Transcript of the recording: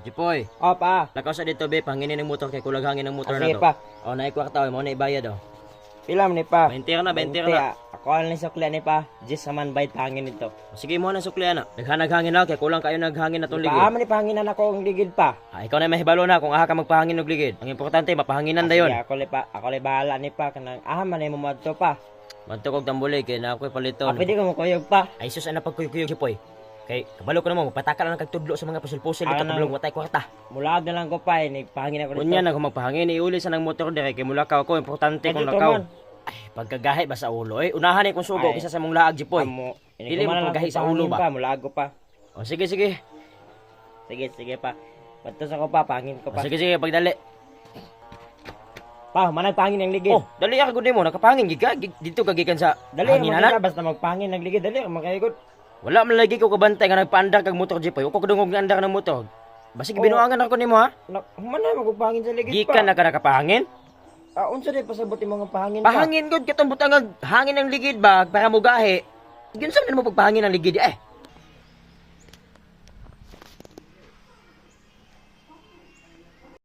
Jipoy, O, pa. lakaw sa dito be, panginin ng motor kay kulag hangin ng motor na Sige to. pa. O, naikwarta, mo na ibayad o. Pila man ni pa. 20 ka na, 20 ka 20, na. Ako ang sukli ni pa. Jis saman bayad pangin nito. Sige mo na sukli na. Naghanag-hangin na, kay kulang kayo naghangin na itong ligid. Paaman ni panginan ako ang ligid pa. Ikaw na mahibalo na kung aha ka magpahangin ng ligid. Ang importante, mapahanginan dayon. Sige, ako li bahala ni pa. Kanang man ni mo madto pa. Mantukog tambuli, kay na ako'y paliton. Pwede ko mo kuyog pa. Ay sus, ana pagkuyog Jipoy. Kay, kabalo ko naman, magpataka lang kagtudlo sa mga pusil-pusil, Ano? kablong watay kwarta. Mulag na lang ko pa. Nagpangin ako Kunya na kung magpahangin, iuli sa ng motor dire, kay mulakaw ko, importante kung lakaw. Ay, pagkagahi ba sa ulo? Unahan kung sugo, Ay. kisa sa mong laag, Jipoy. Amo. Dili mo paggahi sa ulo ba? Pa, mulago pa. O sige, sige. Sige pa. Batos ako pa, pangin ko O, pa. sige, sige, pagdali. Pa, manag pangin ang ligid. Oh, dali ako din mo, nakapangin, giga, dito kagikan sa Dali, hanginanan. basta magpangin ang ligid. Dali, makayagod. Wala man lagi ko kabantay nga nagpaandar kag motor Jipoy. Uko ko dungog nga andar ng motor. Basig Oh. binuangan ako nimo ha. Humana, magpangin sa ligid pa. Gikan na ka nakapahangin. Unsa di pasabot yung mga pahangin pa? Pahangin gud katong butang hangin ng ligid ba para mo gahi. Ginsa man mo pagpahangin ng ligid eh.